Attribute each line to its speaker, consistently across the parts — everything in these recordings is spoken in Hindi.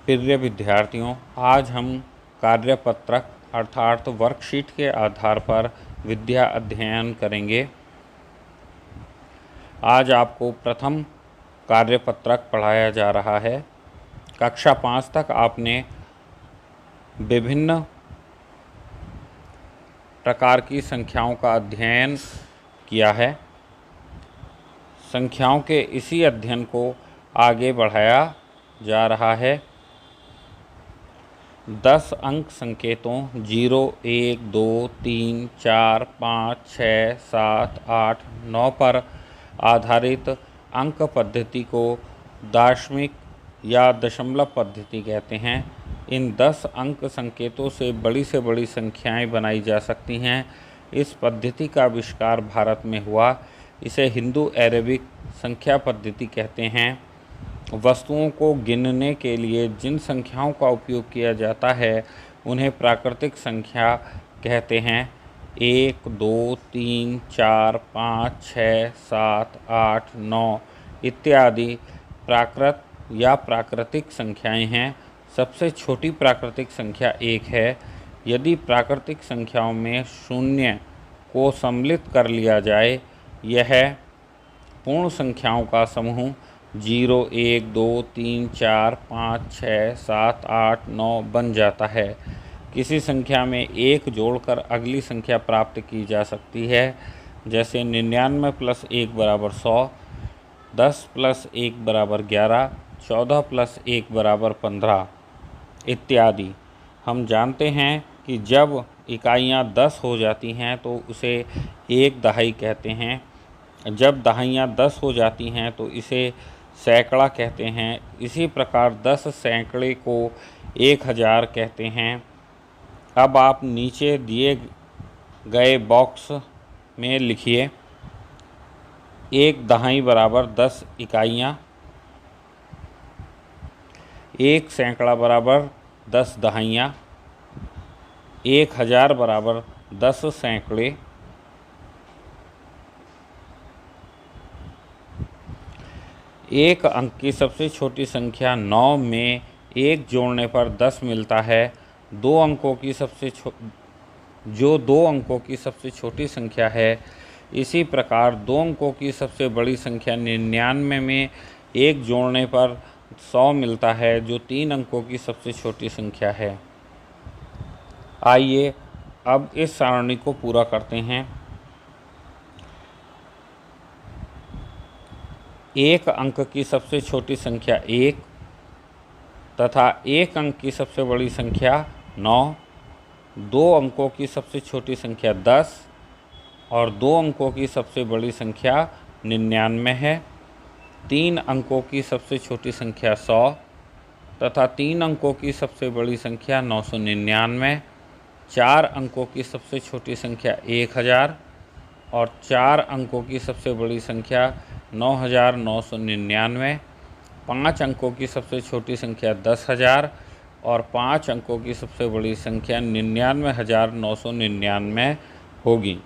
Speaker 1: प्रिय विद्यार्थियों, आज हम कार्यपत्रक अर्थात वर्कशीट के आधार पर विद्या अध्ययन करेंगे। आज आपको प्रथम कार्यपत्रक पढ़ाया जा रहा है। कक्षा 5 तक आपने विभिन्न प्रकार की संख्याओं का अध्ययन किया है। संख्याओं के इसी अध्ययन को आगे बढ़ाया जा रहा है। 10 अंक संकेतों 0, 1, 2, 3, 4, 5, 6, 7, 8, 9 पर आधारित अंक पद्धति को दार्शनिक या दशमलव पद्धति कहते हैं। इन 10 अंक संकेतों से बड़ी संख्याएं बनाई जा सकती हैं। इस पद्धति का आविष्कार भारत में हुआ। इसे हिंदू अरेबिक संख्या पद्धति कहते हैं। वस्तुओं को गिनने के लिए जिन संख्याओं का उपयोग किया जाता है उन्हें प्राकृतिक संख्या कहते हैं। 1, 2, 3, 4, 5, 6, 7, 8, 9 इत्यादि प्राकृत या प्राकृतिक संख्याएं हैं। सबसे छोटी प्राकृतिक संख्या 1 है। यदि प्राकृतिक संख्याओं में शून्य को सम्मिलित कर लिया जाए, यह पूर्ण संख्याओं का समूह 0, 1, 2, 3, 4, 5, 6, 7, 8, 9 बन जाता है। किसी संख्या में 1 जोड़कर अगली संख्या प्राप्त की जा सकती है, जैसे 99 + 1 = 100, 10 + 1 = 11, 14 + 1 = 15 इत्यादि। हम जानते हैं कि जब इकाइयाँ 10 हो जाती हैं तो उसे 1 दहाई कहते हैं। जब दहाइयाँ 10 हो जाती हैं तो इसे सैकड़ा कहते हैं। इसी प्रकार 10 सैकड़े को 1000 कहते हैं। अब आप नीचे दिए गए बॉक्स में लिखिए 1 दहाई = 10 इकाइयाँ, 1 सैकड़ा = 10 दहाइयाँ, 1000 = 10 सैकड़े, 1 अंक की सबसे छोटी संख्या 9 में 1 जोड़ने पर 10 मिलता है। 2 अंकों की सबसे छोटी संख्या है। इसी प्रकार 2 अंकों की सबसे बड़ी संख्या 99 में 1 जोड़ने पर 100 मिलता है, जो 3 अंकों की सबसे छोटी संख्या है। आइए अब इस सारणी को पूरा करते हैं। 1 अंक की सबसे छोटी संख्या 1 तथा 1 अंक की सबसे बड़ी संख्या 9, 2 अंकों की सबसे छोटी संख्या 10 और 2 अंकों की सबसे बड़ी संख्या 99 है। 3 अंकों की सबसे छोटी संख्या 100 तथा 3 अंकों की सबसे बड़ी संख्या 999, 4 अंकों की सबसे छोटी संख्या 1000 और 4 अंकों की सबसे बड़ी संख्या 9999, 5 अंकों की सबसे छोटी संख्या 10,000 और 5 अंकों की सबसे बड़ी संख्या 99,999 होगी।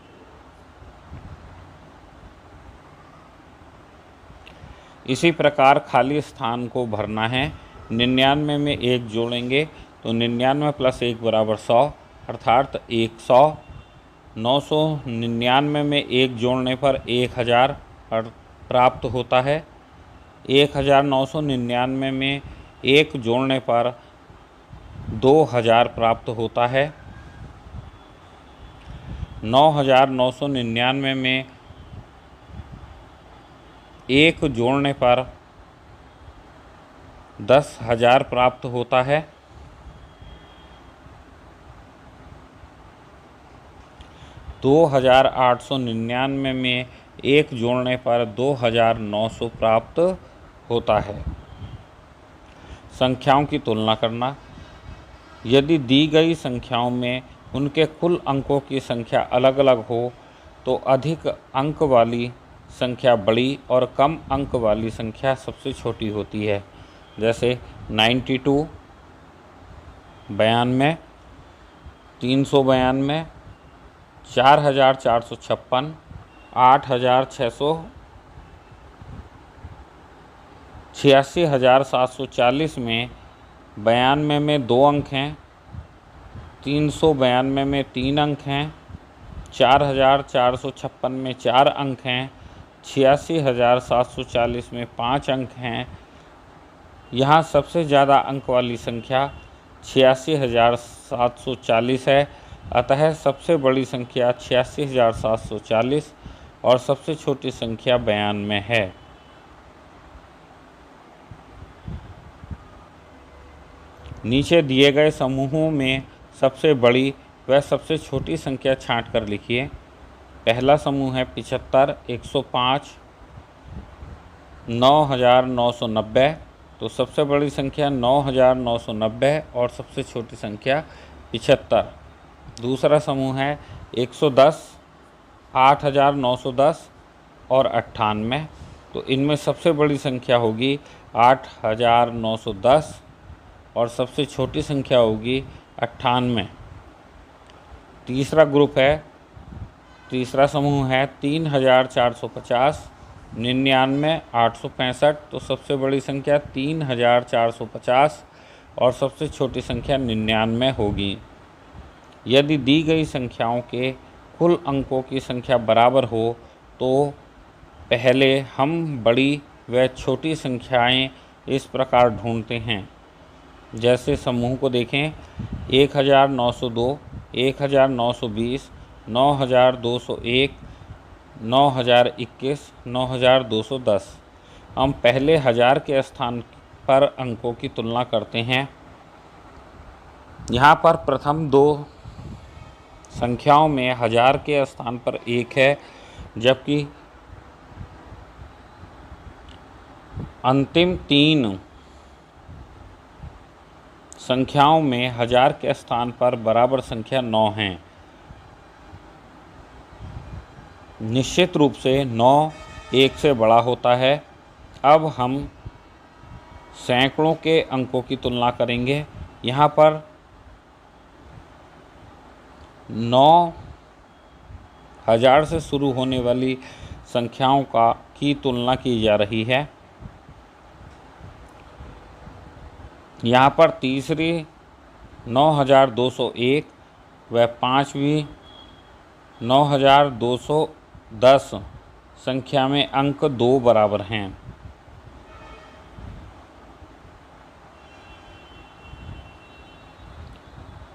Speaker 1: इसी प्रकार खाली स्थान को भरना है। 99 में 1 जोड़ेंगे तो 99 + 1 = 100 अर्थात 100। 999 में 1 जोड़ने पर 1000 प्राप्त होता है। 1999 में 1 जोड़ने पर 2000 प्राप्त होता है। 9999 में 1 जोड़ने पर 10,000 प्राप्त होता है। 2899 में 1 जोड़ने पर 2900 प्राप्त होता है। संख्याओं की तुलना करना। यदि दी गई संख्याओं में उनके कुल अंकों की संख्या अलग अलग हो तो अधिक अंक वाली संख्या बड़ी और कम अंक वाली संख्या सबसे छोटी होती है। जैसे 92, 92, 392, 4456, 8600, 86,740 में 92 में 2 अंक हैं, 392 में 3 अंक हैं, 4456 में 4 अंक हैं, 86,740 में 5 अंक हैं। यहाँ सबसे ज़्यादा अंक वाली संख्या 86,740 है, अतः सबसे बड़ी संख्या 86,740 और सबसे छोटी संख्या 92 है। नीचे दिए गए समूहों में सबसे बड़ी व सबसे छोटी संख्या छांट कर लिखिए। पहला समूह है 75, 105, 9,990, तो सबसे बड़ी संख्या 9,990 और सबसे छोटी संख्या 75। दूसरा समूह है 110, 8,910 और 98, तो इनमें सबसे बड़ी संख्या होगी 8,910 और सबसे छोटी संख्या होगी 98। तीसरा समूह है 3,450, 99, 865, तो सबसे बड़ी संख्या 3,450 और सबसे छोटी संख्या 99 होगी। यदि दी गई संख्याओं के कुल अंकों की संख्या बराबर हो तो पहले हम बड़ी व छोटी संख्याएं इस प्रकार ढूंढते हैं। जैसे समूह को देखें, 1,902, 1,920, 9,201, 9,021, 9,210। हम पहले 1000 के स्थान पर अंकों की तुलना करते हैं। यहाँ पर प्रथम 2 संख्याओं में 1000 के स्थान पर 1 है, जबकि अंतिम 3 संख्याओं में 1000 के स्थान पर बराबर संख्या 9 है। निश्चित रूप से 9 1 से बड़ा होता है। अब हम सैकड़ों के अंकों की तुलना करेंगे। यहाँ पर 9,000 से शुरू होने वाली संख्याओं की तुलना की जा रही है। यहाँ पर तीसरी 9,201 व पाँचवीं 9,210 संख्या में अंक 2 बराबर हैं।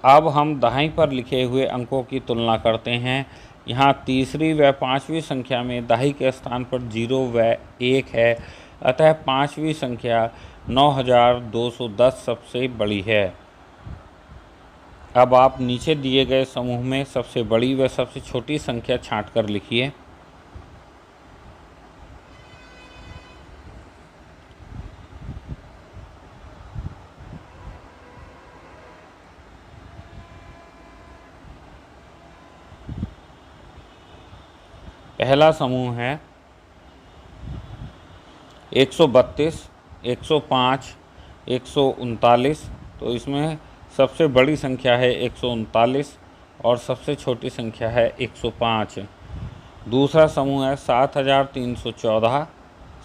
Speaker 1: अब हम दाईं पर लिखे हुए अंकों की तुलना करते हैं। यहाँ तीसरी व पाँचवीं संख्या में दाईं के स्थान पर 0 व 1 है, अतः पाँचवीं संख्या 9,210 सबसे बड़ी है। अब आप नीचे दिए गए समूह में सबसे बड़ी व सबसे छोटी संख्या छांट कर लिखिए। पहला समूह है 132, 105, 139, तो इसमें सबसे बड़ी संख्या है 139 और सबसे छोटी संख्या है 105। दूसरा समूह है 7,314,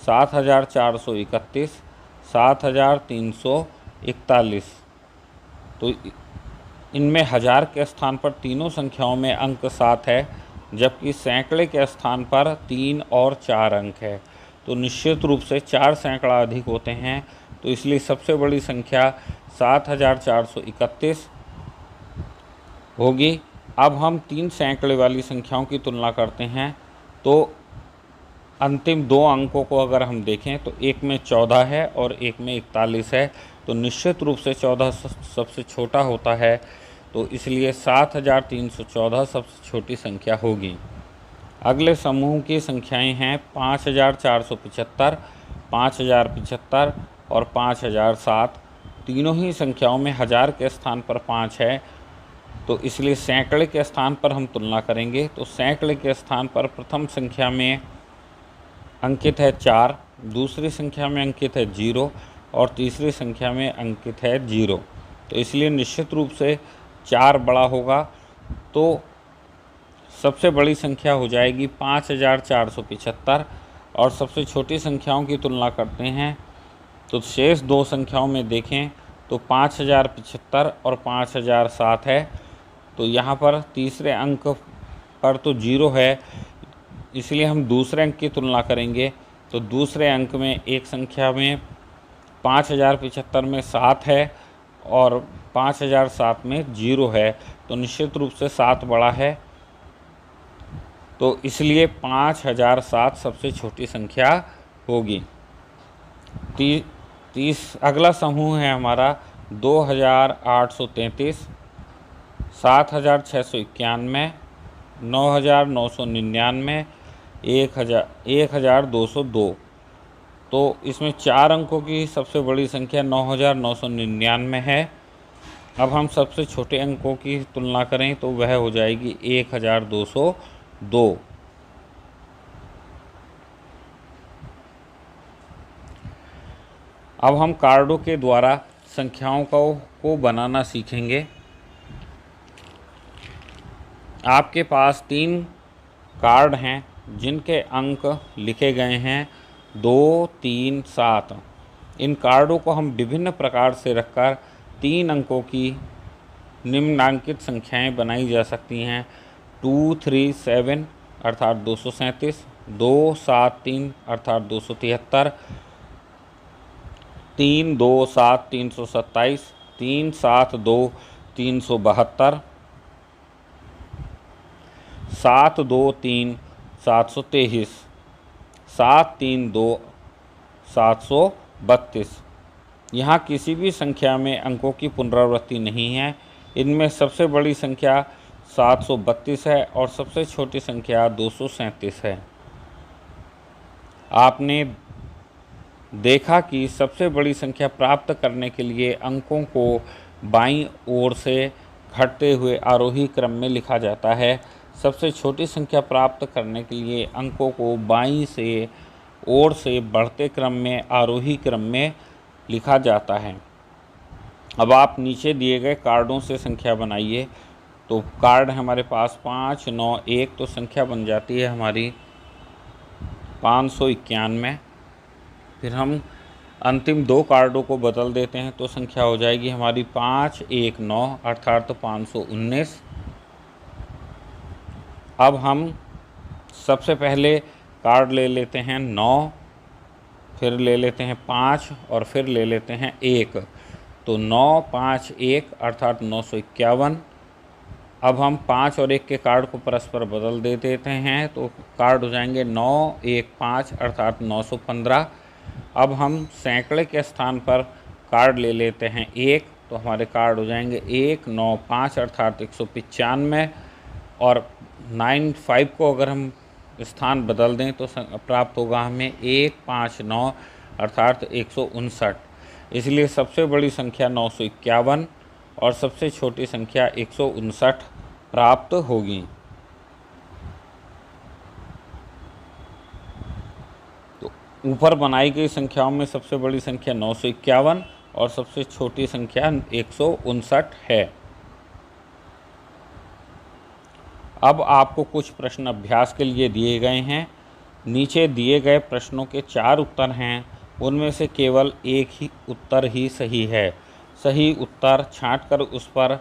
Speaker 1: 7,431, 7,341, तो इनमें 1000 के स्थान पर तीनों संख्याओं में अंक 7 है, जबकि सैकड़े के स्थान पर 3 और 4 अंक है। तो निश्चित रूप से 4 सैकड़ा अधिक होते हैं, तो इसलिए सबसे बड़ी संख्या 7,431 होगी। अब हम 3 सैकड़े वाली संख्याओं की तुलना करते हैं, तो अंतिम 2 अंकों को अगर हम देखें तो एक में 14 है और एक में 41 है, तो निश्चित रूप से 14 सबसे छोटा होता है, तो इसलिए 7,314 सबसे छोटी संख्या होगी। अगले समूह की संख्याएं हैं 5,475, 5,075 और 5,007। तीनों ही संख्याओं में 1000 के स्थान पर 5 है, तो इसलिए सैकड़े के स्थान पर हम तुलना करेंगे। तो सैकड़े के स्थान पर प्रथम संख्या में अंकित है 4, दूसरी संख्या में अंकित है 0 और तीसरी संख्या में अंकित है 0। तो इसलिए निश्चित रूप से 4 बड़ा होगा, तो सबसे बड़ी संख्या हो जाएगी 5,475 और सबसे छोटी संख्याओं की तुलना करते हैं। तो शेष 2 संख्याओं में देखें तो 5075 और 5007 है। तो यहाँ पर तीसरे अंक पर तो 0 है, इसलिए हम दूसरे अंक की तुलना करेंगे। तो दूसरे अंक में एक संख्या में 5075 में 7 है और 5007 में 0 है, तो निश्चित रूप से 7 बड़ा है। तो इसलिए 5007 सबसे छोटी संख्या होगी। अगला समूह है हमारा 2833, 7691, 9999, 1202। तो इसमें 4 अंकों की सबसे बड़ी संख्या 9999 है। अब हम सबसे छोटे अंकों की तुलना करें तो वह हो जाएगी 1202। अब हम कार्डों के द्वारा संख्याओं को बनाना सीखेंगे। आपके पास 3 कार्ड हैं जिनके अंक लिखे गए हैं 2, 3, 7। इन कार्डों को हम विभिन्न प्रकार से रखकर 3 अंकों की निम्नांकित संख्याएं बनाई जा सकती हैं। 2, 3, 7 अर्थात 237, 2, 7, 3 अर्थात 273, 3, 2, 7 327, 3, 7, 2 372, 7, 2, 3 723, 7, 3, 2 732। यहाँ किसी भी संख्या में अंकों की पुनरावृत्ति नहीं है। इनमें सबसे बड़ी संख्या 732 है और सबसे छोटी संख्या 237 है। आपने देखा कि सबसे बड़ी संख्या प्राप्त करने के लिए अंकों को बाईं ओर से घटते हुए आरोही क्रम में लिखा जाता है। सबसे छोटी संख्या प्राप्त करने के लिए अंकों को बाईं से ओर से बढ़ते क्रम में आरोही क्रम में लिखा जाता है। अब आप नीचे दिए गए कार्डों से संख्या बनाइए। तो कार्ड है हमारे पास 5, 9, 1, तो संख्या बन जाती है हमारी 591। फिर हम अंतिम 2 कार्डों को बदल देते हैं तो संख्या हो जाएगी हमारी 5, 1, 9 अर्थात 519। अब हम सबसे पहले कार्ड ले लेते हैं 9, फिर ले लेते हैं 5 और फिर ले लेते हैं 1। तो 9, 5, 1 अर्थात 951। अब हम 5 और 1 के कार्ड को परस्पर बदल दे देते हैं तो कार्ड हो जाएंगे 9, 1, 5 अर्थात 915। अब हम सैकड़े के स्थान पर कार्ड ले लेते हैं 1, तो हमारे कार्ड हो जाएंगे 1, 9, 5 अर्थात 195। और 9, 5 को अगर हम स्थान बदल दें तो प्राप्त होगा हमें 1, 5, 9 अर्थात 159। इसलिए सबसे बड़ी संख्या 951 और सबसे छोटी संख्या 159 प्राप्त होगी। तो ऊपर बनाई गई संख्याओं में सबसे बड़ी संख्या 951 और सबसे छोटी संख्या 159 है। अब आपको कुछ प्रश्न अभ्यास के लिए दिए गए हैं। नीचे दिए गए प्रश्नों के 4 उत्तर हैं, उनमें से केवल एक ही उत्तर ही सही है। सही उत्तर छांटकर उस पर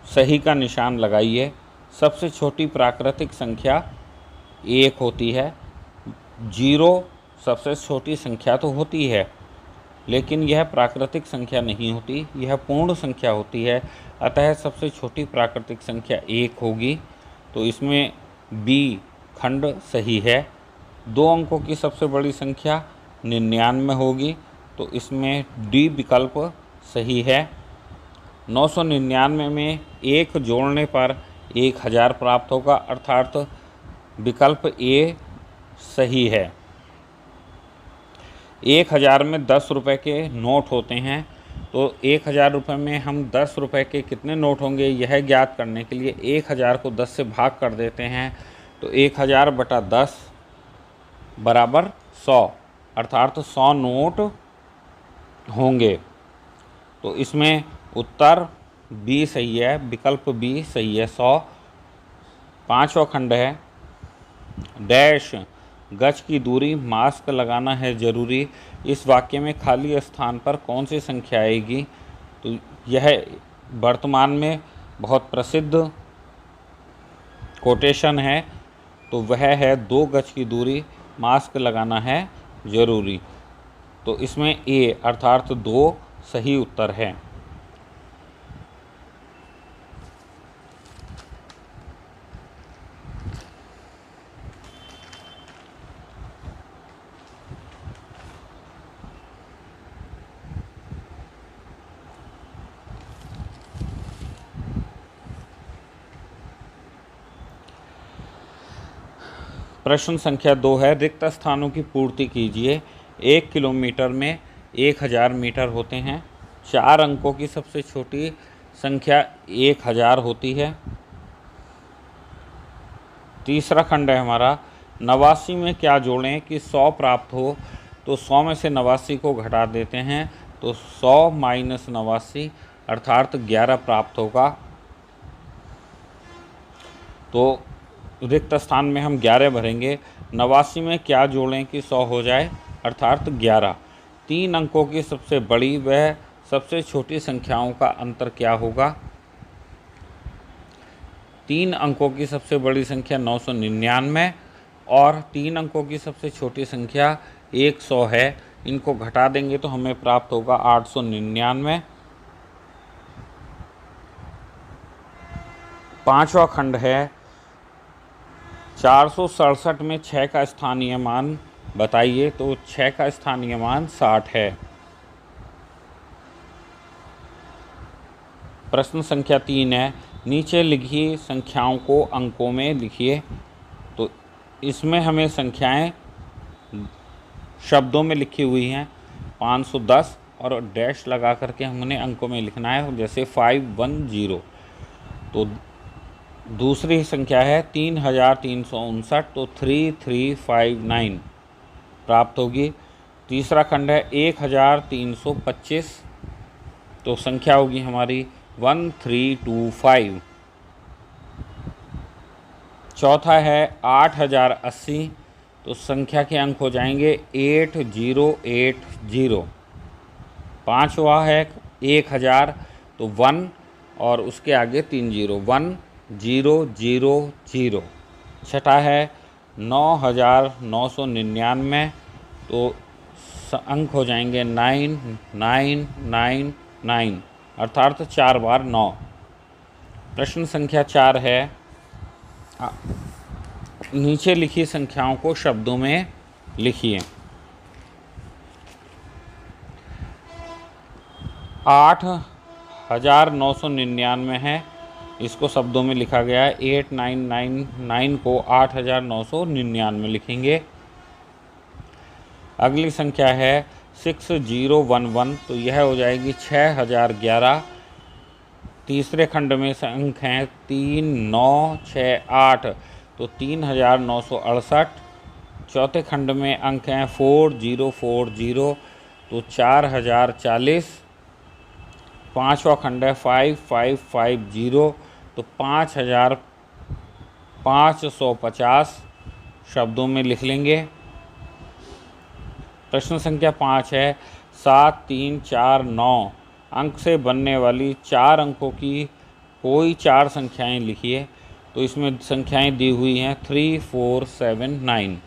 Speaker 1: सही का निशान लगाइए। सबसे छोटी प्राकृतिक संख्या 1 होती है। 0 सबसे छोटी संख्या तो होती है, लेकिन यह प्राकृतिक संख्या नहीं होती, यह पूर्ण संख्या होती है। अतः सबसे छोटी प्राकृतिक संख्या 1 होगी। तो इसमें बी खंड सही है। 2 अंकों की सबसे बड़ी संख्या 99 होगी, तो इसमें डी विकल्प सही है। 999 में 1 जोड़ने पर 1000 प्राप्त होगा, अर्थात विकल्प ए सही है। 1000 में 10 रुपये के नोट होते हैं, तो 1000 रुपये में हम 10 रुपये के कितने नोट होंगे यह ज्ञात करने के लिए 1000 को 10 से भाग कर देते हैं। तो 1000 बटा 10 बराबर 100, अर्थात 100 नोट होंगे। तो इसमें उत्तर बी सही है, विकल्प बी सही है। 100। 5वां खंड है डैश गज की दूरी, मास्क लगाना है ज़रूरी। इस वाक्य में खाली स्थान पर कौन सी संख्या आएगी? तो यह वर्तमान में बहुत प्रसिद्ध कोटेशन है, तो वह है 2 गज की दूरी, मास्क लगाना है ज़रूरी। तो इसमें ए अर्थात 2 सही उत्तर है। प्रश्न संख्या 2 है, रिक्त स्थानों की पूर्ति कीजिए। 1 किलोमीटर में 1000 मीटर होते हैं। 4 अंकों की सबसे छोटी संख्या 1000 होती है। तीसरा खंड है हमारा, 89 में क्या जोड़ें कि 100 प्राप्त हो? तो 100 में से 89 को घटा देते हैं, तो 100 माइनस 89 अर्थात 11 प्राप्त होगा। तो रिक्त स्थान में हम 11 भरेंगे। 89 में क्या जोड़ें कि 100 हो जाए? अर्थात 11। 3 अंकों की सबसे बड़ी व सबसे छोटी संख्याओं का अंतर क्या होगा? 3 अंकों की सबसे बड़ी संख्या 999 और 3 अंकों की सबसे छोटी संख्या 100 है। इनको घटा देंगे तो हमें प्राप्त होगा 899। पांचवा खंड है, 467 में 6 का स्थानीय मान बताइए। तो 6 का स्थानीय मान 60 है। प्रश्न संख्या 3 है, नीचे लिखी संख्याओं को अंकों में लिखिए। तो इसमें हमें संख्याएं शब्दों में लिखी हुई हैं। 510 और डैश लगा करके हमने अंकों में लिखना है, जैसे 510। तो दूसरी संख्या है 3359, तो 3359 प्राप्त होगी। तीसरा खंड है 1325, तो संख्या होगी हमारी 1325। चौथा है 8080, तो संख्या के अंक हो जाएंगे 8080। पांचवा है 1000, तो 1 और उसके आगे 3 जीरो, 1000। छठा है 9999, तो अंक हो जाएंगे 9999 अर्थात 4 बार 9। प्रश्न संख्या 4 है, नीचे लिखी संख्याओं को शब्दों में लिखिए। 8999 है, इसको शब्दों में लिखा गया है। 8999 को 8999 लिखेंगे। अगली संख्या है 6011, तो यह हो जाएगी 6011। तीसरे खंड में अंक हैं 3968, तो 3968। चौथे खंड में अंक हैं 4040, तो 4040। पांचवा खंड है 5550, तो 5550 शब्दों में लिख लेंगे। प्रश्न संख्या 5 है, 7349 अंक से बनने वाली 4 अंकों की कोई 4 संख्याएं लिखिए। तो इसमें संख्याएं दी हुई हैं 3479,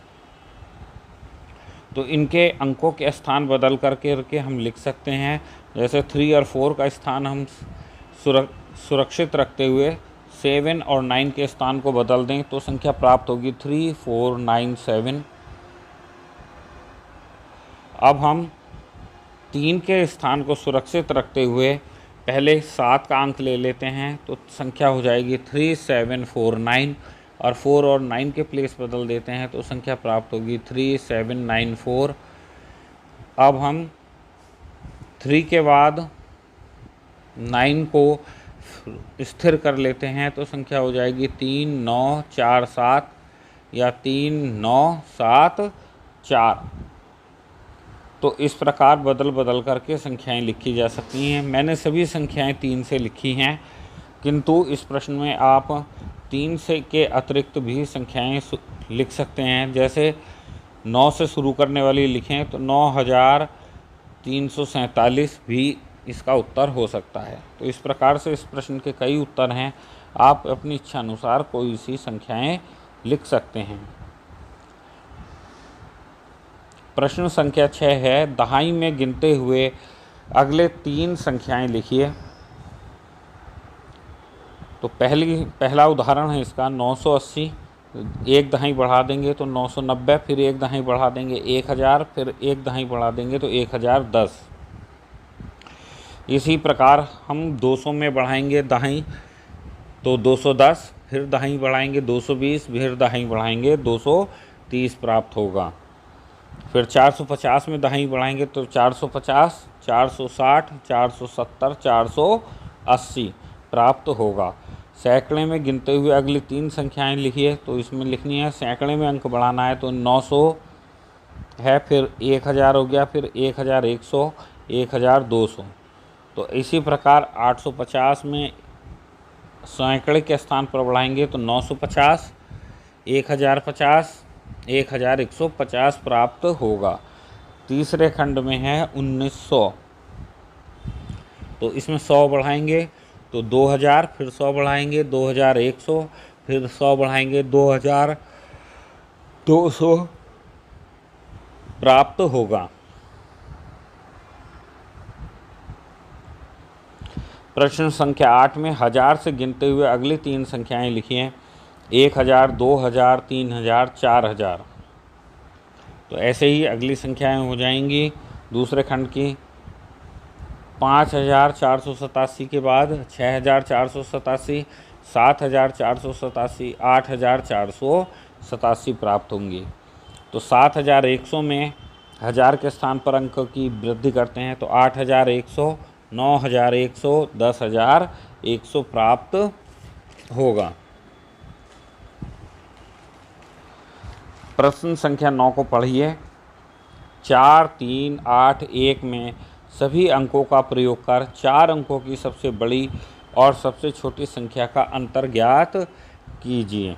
Speaker 1: तो इनके अंकों के स्थान बदल करके हम लिख सकते हैं। जैसे 3 और 4 का स्थान हम सुरक्षित रखते हुए 7 और 9 के स्थान को बदल दें, तो संख्या प्राप्त होगी 3497। अब हम 3 के स्थान को सुरक्षित रखते हुए पहले 7 का अंक ले लेते हैं, तो संख्या हो जाएगी 3749 और 4 और 9 के प्लेस बदल देते हैं, तो संख्या प्राप्त होगी 3794। अब हम 3 के बाद 9 को स्थिर कर लेते हैं, तो संख्या हो जाएगी 3947 या 3974। तो इस प्रकार बदल करके संख्याएं लिखी जा सकती हैं। मैंने सभी संख्याएं 3 से लिखी हैं, किंतु इस प्रश्न में आप 3 से के अतिरिक्त भी संख्याएं लिख सकते हैं। जैसे 9 से शुरू करने वाली लिखें तो 9347 भी इसका उत्तर हो सकता है। तो इस प्रकार से इस प्रश्न के कई उत्तर हैं, आप अपनी इच्छा अनुसार कोई सी संख्याएं लिख सकते हैं। प्रश्न संख्या 6 है, दहाई में गिनते हुए अगले 3 संख्याएं लिखिए। तो पहला उदाहरण है इसका 980, एक दहाई बढ़ा देंगे तो 990, फिर एक दहाई बढ़ा देंगे 1000, फिर एक दहाई बढ़ा देंगे तो 1010। इसी प्रकार हम 200 में बढ़ाएंगे दहाई तो 210, फिर दहाई बढ़ाएंगे 220, फिर दहाई बढ़ाएंगे 230 प्राप्त होगा। फिर 450 में दहाई बढ़ाएंगे तो 450, 460, 470, 480 प्राप्त होगा। सैकड़े में गिनते हुए अगली 3 संख्याएं लिखिए। तो इसमें लिखनी है, सैकड़े में अंक बढ़ाना है तो 900 है, फिर 1000 हो गया, फिर 1100, 1200। तो इसी प्रकार 850 में सैकड़े के स्थान पर बढ़ाएंगे तो 950, 1050, 1150 प्राप्त होगा। तीसरे खंड में है 1900, तो इसमें 100 बढ़ाएंगे तो 2000, फिर 100 बढ़ाएंगे 2100, फिर 100 बढ़ाएंगे 2200 प्राप्त होगा। प्रश्न संख्या 8 में 1000 से गिनते हुए अगली 3 संख्याएं लिखिए। 1000, 2000, 3000, 4000। तो ऐसे ही अगली संख्याएं हो जाएंगी दूसरे खंड की। 5487 के बाद 6487, 7487, 8487 प्राप्त होंगी। तो 7100 में 1000 के स्थान पर अंक की वृद्धि करते हैं तो 8100, 9100, 10100 प्राप्त होगा। प्रश्न संख्या 9 को पढ़िए। 4, 3, 8, 1 में सभी अंकों का प्रयोग कर 4 अंकों की सबसे बड़ी और सबसे छोटी संख्या का अंतर ज्ञात कीजिए।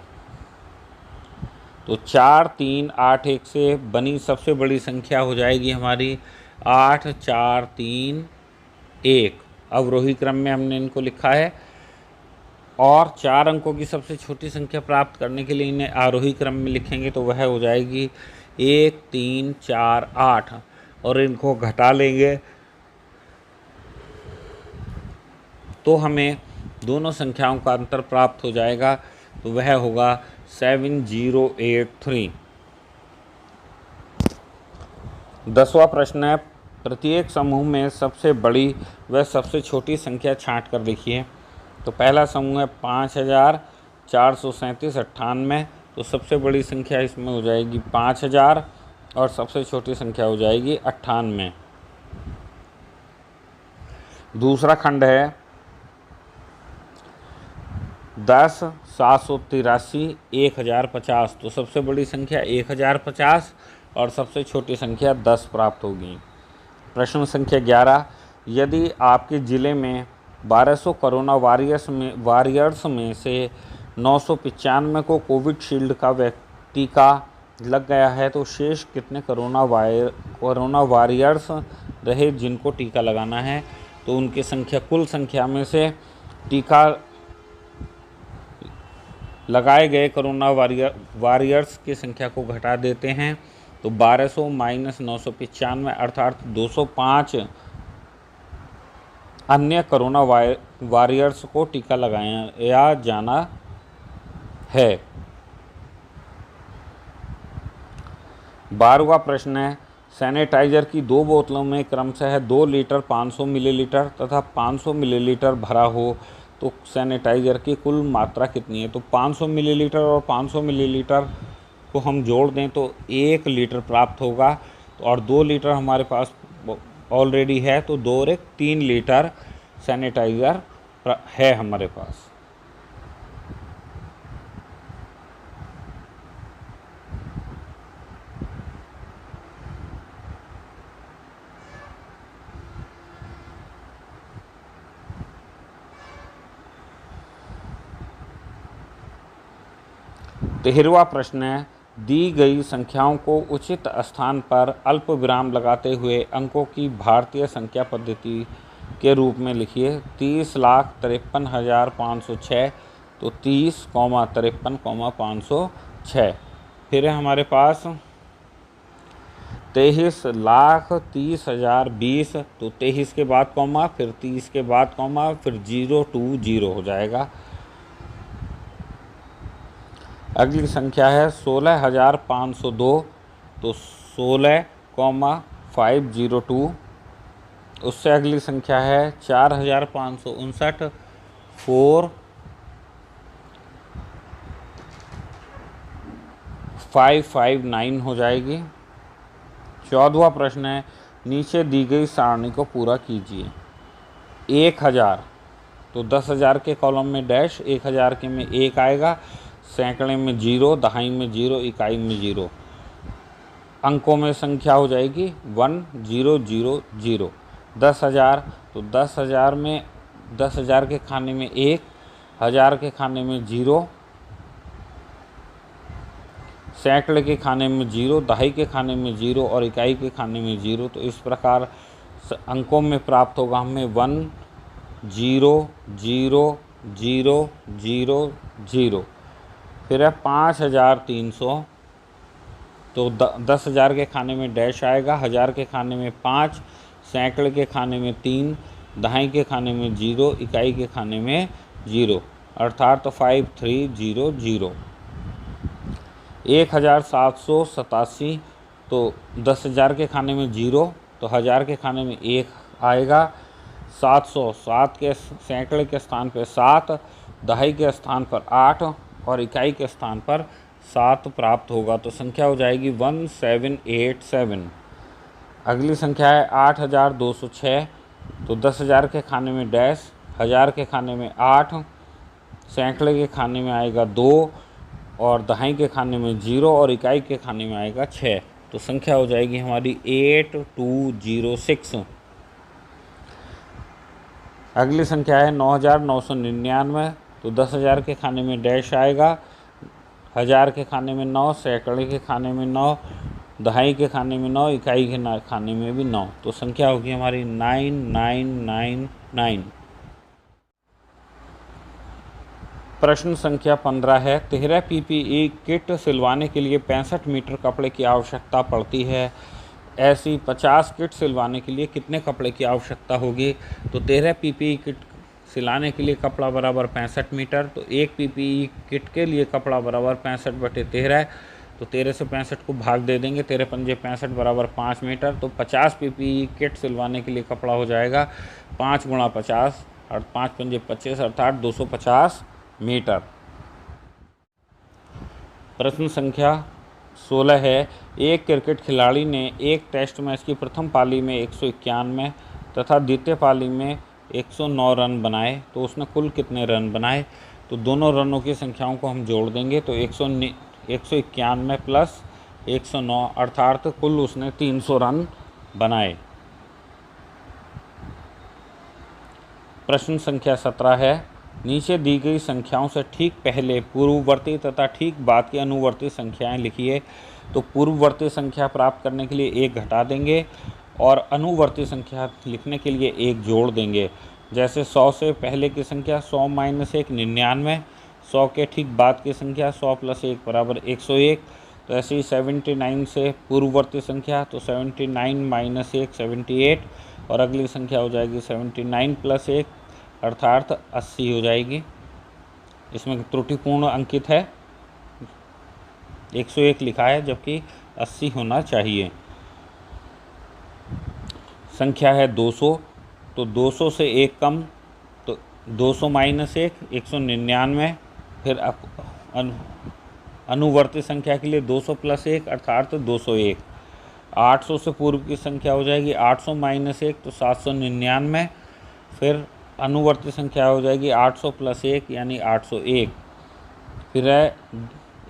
Speaker 1: तो 4, 3, 8, 1 से बनी सबसे बड़ी संख्या हो जाएगी हमारी 8, 4, 3, 1। अवरोही क्रम में हमने इनको लिखा है, और 4 अंकों की सबसे छोटी संख्या प्राप्त करने के लिए इन्हें आरोही क्रम में लिखेंगे तो वह हो जाएगी 1, 3, 4, 8, और इनको घटा लेंगे तो हमें दोनों संख्याओं का अंतर प्राप्त हो जाएगा, तो वह होगा 7083। 10वां प्रश्न है, प्रत्येक समूह में सबसे बड़ी व सबसे छोटी संख्या छांट कर लिखिए। तो पहला समूह है 5437 98, तो सबसे बड़ी संख्या इसमें हो जाएगी 5000 और सबसे छोटी संख्या हो जाएगी 98। दूसरा खंड है 10 783 1050, तो सबसे बड़ी संख्या 1050 और सबसे छोटी संख्या 10 प्राप्त होगी। प्रश्न संख्या 11, यदि आपके ज़िले में 1200 कोरोना वॉरियर्स में से 995 को कोविशील्ड का टीका लग गया है तो शेष कितने कोरोना वॉरियर्स रहे जिनको टीका लगाना है। तो उनकी संख्या, कुल संख्या में से टीका लगाए गए कोरोना वॉरियर्स की संख्या को घटा देते हैं। तो 1200 माइनस 995 अर्थात 205 अन्य कोरोना वॉरियर्स को टीका लगाया जाना है। 12वां प्रश्न है, सैनिटाइज़र की 2 बोतलों में क्रमशः 2 लीटर 500 मिलीलीटर तथा 500 मिलीलीटर भरा हो तो सैनिटाइज़र की कुल मात्रा कितनी है। तो 500 मिलीलीटर और 500 मिलीलीटर को हम जोड़ दें तो 1 लीटर प्राप्त होगा, और 2 लीटर हमारे पास ऑलरेडी है तो 2 और 1 3 लीटर सैनिटाइज़र है हमारे पास। तेरहवां प्रश्न है, दी गई संख्याओं को उचित स्थान पर अल्प विराम लगाते हुए अंकों की भारतीय संख्या पद्धति के रूप में लिखिए। 30,53,506, तो 30,53,506। फिर है हमारे पास 23,30,020, तो 23 के बाद कॉमा, फिर 30 के बाद कॉमा, फिर 020 हो जाएगा। अगली संख्या है 16,502, तो 16,502। उससे अगली संख्या है 4,559, 4,559 हो जाएगी। 14वां प्रश्न है, नीचे दी गई सारणी को पूरा कीजिए। 1000, तो 10,000 के कॉलम में डैश, 1000 के में 1 आएगा, सैकड़े में 0, दहाई में 0, इकाई में 0। अंकों में संख्या हो जाएगी 1000। 10,000, तो 10,000 में 10,000 के खाने में 1, 1000 के खाने में 0, सैकड़े के खाने में 0, दहाई के खाने में 0 और इकाई के खाने में 0। तो इस प्रकार अंकों में प्राप्त होगा हमें 1 0 0 0 0 0। फिर है 5,300, तो 10,000 के खाने में डैश आएगा, 1000 के खाने में 5, सैकड़े के खाने में 3, दहाई के खाने में 0, इकाई के खाने में 0, अर्थात तो 5300। 1787, तो 10,000 के खाने में 0, तो 1000 के खाने में 1 आएगा, 700, 7 के सैकड़े के स्थान पर 7, दहाई के स्थान पर 8 और इकाई के स्थान पर 7 प्राप्त होगा। तो संख्या हो जाएगी 1787। अगली संख्या है 8,206, तो 10,000 के खाने में डैश, 1000 के खाने में 8, सैकड़े के खाने में आएगा 2 और दहाई के खाने में 0 और इकाई के खाने में आएगा 6। तो संख्या हो जाएगी हमारी 8206। अगली संख्या है 9,999, तो 10,000 के खाने में डैश आएगा, 1000 के खाने में 9, सैकड़े के खाने में 9, दहाई के खाने में 9, इकाई के खाने में भी 9। तो संख्या होगी हमारी 9999। प्रश्न संख्या 15 है, 13 PPE किट सिलवाने के लिए 65 मीटर कपड़े की आवश्यकता पड़ती है। ऐसी 50 किट सिलवाने के लिए कितने कपड़े की आवश्यकता होगी? तो 13 PPE किट सिलाने के लिए कपड़ा बराबर 65 मीटर, तो एक PPE किट के लिए कपड़ा बराबर 65/13, तो 13 से 65 को भाग दे देंगे, 13 पंजे 65 बराबर 5 मीटर। तो 50 PPE किट सिलवाने के लिए कपड़ा हो जाएगा 5 × 50 और 5 पंजे 25, अर्थात 250 मीटर। प्रश्न संख्या 16 है, एक क्रिकेट खिलाड़ी ने एक टेस्ट मैच की प्रथम पाली में 191 तथा द्वितीय पाली में 109 रन बनाए, तो उसने कुल कितने रन बनाए? तो दोनों रनों की संख्याओं को हम जोड़ देंगे, तो 191 प्लस 109, अर्थात कुल उसने 300 रन बनाए। प्रश्न संख्या 17 है, नीचे दी गई संख्याओं से ठीक पहले पूर्ववर्ती तथा ठीक बाद की अनुवर्ती संख्याएं लिखिए। तो पूर्ववर्ती संख्या प्राप्त करने के लिए 1 घटा देंगे और अनुवर्ती संख्या लिखने के लिए 1 जोड़ देंगे। जैसे 100 से पहले की संख्या 100 - 1 99, 100 के ठीक बाद की संख्या 100 + 1 = 101। तो ऐसे ही 79 से पूर्ववर्ती संख्या, तो 79 - 1 78 और अगली संख्या हो जाएगी 79 + 1 अर्थात 80 हो जाएगी। इसमें त्रुटिपूर्ण अंकित है, 101 लिखा है जबकि 80 होना चाहिए। संख्या है 200, तो 200 से 1 कम, तो 200 - 1 199। फिर अनुवर्ती संख्या के लिए 200 + 1 अर्थात 201। 800 से पूर्व की संख्या हो जाएगी 800 - 1 तो 799। फिर अनुवर्ती संख्या हो जाएगी 800 + 1 यानी 801। फिर है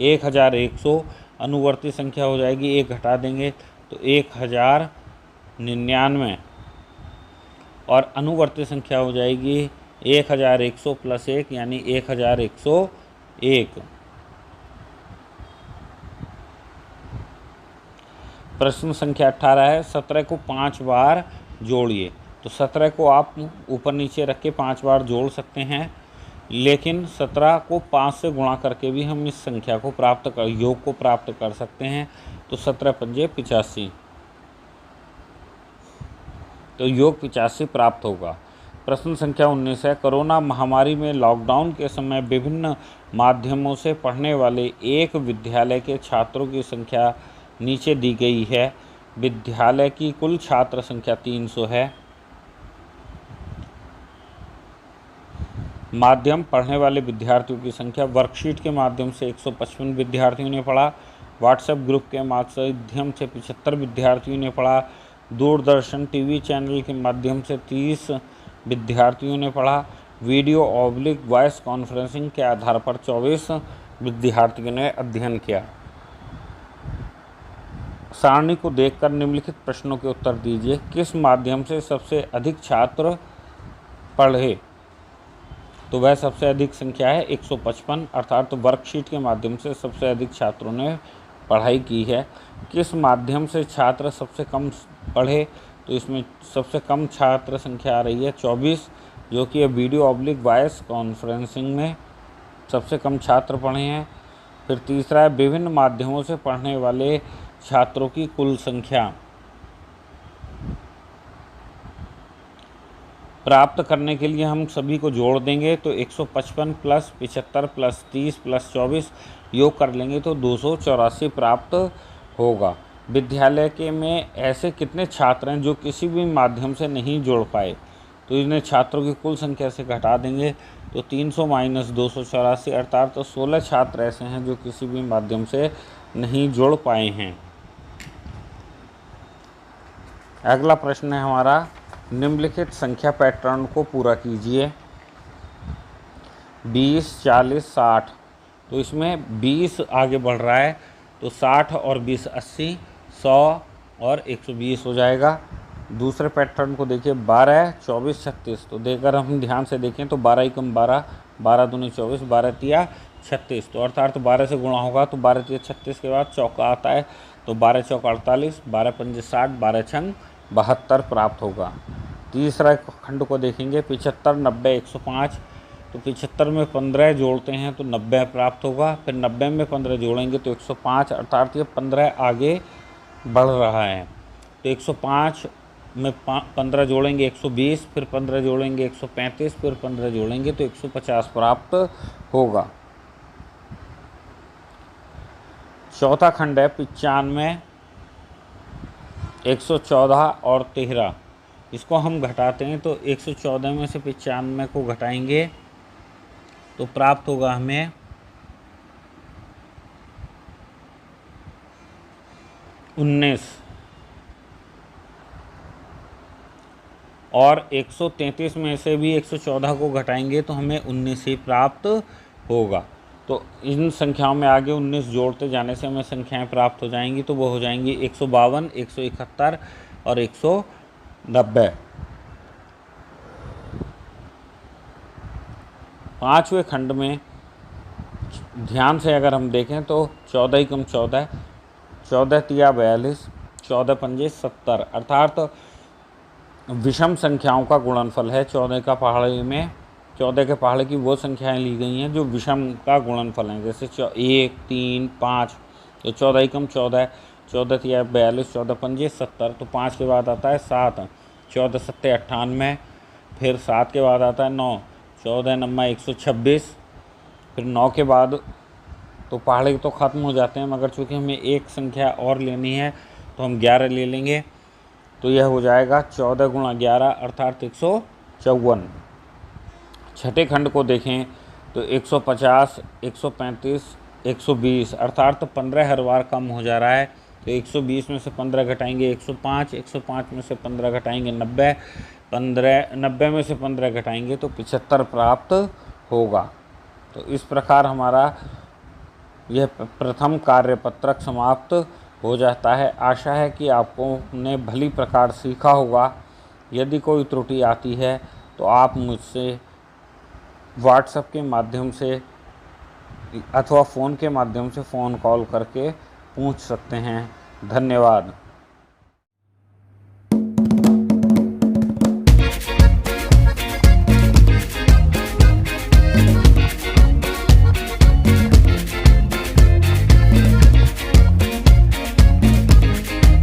Speaker 1: 1100, अनुवर्ती संख्या हो जाएगी 1 घटा देंगे तो 1099 और अनुवर्ती संख्या हो जाएगी 1100 + 1 यानी 1101। प्रश्न संख्या 18 है, 17 को 5 बार जोड़िए। तो 17 को आप ऊपर नीचे रख के 5 बार जोड़ सकते हैं, लेकिन 17 को 5 से गुणा करके भी हम इस संख्या को योग को प्राप्त कर सकते हैं। तो 17 पंजे 85, तो योग 85 प्राप्त होगा। प्रश्न संख्या 19 है, कोरोना महामारी में लॉकडाउन के समय विभिन्न माध्यमों से पढ़ने वाले एक विद्यालय के छात्रों की संख्या नीचे दी गई है। विद्यालय की कुल छात्र संख्या 300 है। माध्यम पढ़ने वाले विद्यार्थियों की संख्या, वर्कशीट के माध्यम से 155 विद्यार्थियों ने पढ़ा, व्हाट्सएप ग्रुप के माध्यम से 75 विद्यार्थियों ने पढ़ा, दूरदर्शन टीवी चैनल के माध्यम से 30 विद्यार्थियों ने पढ़ा, वीडियो वॉइस कॉन्फ्रेंसिंग के आधार पर 24 विद्यार्थियों ने अध्ययन किया। सारणी को देखकर निम्नलिखित प्रश्नों के उत्तर दीजिए। किस माध्यम से सबसे अधिक छात्र पढ़े? तो वह सबसे अधिक संख्या है 155, अर्थात तो वर्कशीट के माध्यम से सबसे अधिक छात्रों ने पढ़ाई की है। किस माध्यम से छात्र सबसे कम पढ़े? तो इसमें सबसे कम छात्र संख्या आ रही है 24, जो कि वीडियो वॉइस कॉन्फ्रेंसिंग में सबसे कम छात्र पढ़े हैं। फिर तीसरा है, विभिन्न माध्यमों से पढ़ने वाले छात्रों की कुल संख्या प्राप्त करने के लिए हम सभी को जोड़ देंगे, तो 155 प्लस 75 प्लस 30 प्लस 24 योग कर लेंगे तो 284 प्राप्त होगा। विद्यालय के में ऐसे कितने छात्र हैं जो किसी भी माध्यम से नहीं जोड़ पाए? तो इन्हें छात्रों की कुल संख्या से घटा देंगे, तो 300 माइनस 284, अर्थात तो 16 छात्र ऐसे हैं जो किसी भी माध्यम से नहीं जोड़ पाए हैं। अगला प्रश्न है हमारा, निम्नलिखित संख्या पैटर्न को पूरा कीजिए। 20, 40, 60। तो इसमें 20 आगे बढ़ रहा है, तो 60 और 20 80, 100 और 120 हो जाएगा। दूसरे पैटर्न को देखिए, 12, 24, 36। तो देकर हम ध्यान से देखें तो 12 एकम 12, 12 दूनी 24, 12 तिया 36। तो अर्थात 12 से गुणा होगा तो 12 तिया 36 के बाद चौका आता है, तो 12 चौका 48, 12 पंजे 60, 12 छंग 72 प्राप्त होगा। तीसरा खंड को देखेंगे, 75, 90, 105। तो 75 में 15 जोड़ते हैं तो 90 प्राप्त होगा। फिर 90 में 15 जोड़ेंगे तो 105, अर्थात ये 15 आगे बढ़ रहा है। तो 105 में 15 जोड़ेंगे 120, फिर 15 जोड़ेंगे 135, फिर 15 जोड़ेंगे तो 150 प्राप्त होगा। चौथा खंड है 95, 114 और 13। इसको हम घटाते हैं तो 114 में से 95 को घटाएंगे तो प्राप्त होगा हमें 19, और 133 में से भी 114 को घटाएंगे तो हमें 19 ही प्राप्त होगा। तो इन संख्याओं में आगे 19 जोड़ते जाने से हमें संख्याएं प्राप्त हो जाएंगी, तो वो हो जाएंगी 152, 171 और 190। पाँचवें खंड में ध्यान से अगर हम देखें तो 14 एकम 14, 14 तिया 42, 14 पंजे 70, अर्थात विषम संख्याओं का गुणनफल है। 14 का पहाड़े में 14 के पहाड़े की वो संख्याएं ली गई हैं जो विषम का गुणनफल हैं, जैसे 1, 3, 5। तो 14 एकम 14, 14 तिया 42, 14 पंजे 70। तो 5 के बाद आता है 7, 14 सत्ते 98, फिर 7 के बाद आता है 9, 14 नम्मा 126। फिर 9 के बाद तो पहाड़े तो ख़त्म हो जाते हैं, मगर चूँकि हमें एक संख्या और लेनी है तो हम 11 ले लेंगे, तो यह हो जाएगा 14 गुणा 11, अर्थात 154। छठे खंड को देखें तो 150, 135, 120, अर्थात तो 15 हर बार कम हो जा रहा है। तो 120 में से 15 घटाएंगे 105, 105 में से 15 घटाएंगे 90, 90 में से 15 घटाएंगे तो 75 प्राप्त होगा। तो इस प्रकार हमारा यह प्रथम कार्यपत्रक समाप्त हो जाता है। आशा है कि आपको ने भली प्रकार सीखा होगा। यदि कोई त्रुटि आती है तो आप मुझसे व्हाट्सएप के माध्यम से अथवा फ़ोन के माध्यम से फ़ोन कॉल करके पूछ सकते हैं। धन्यवाद।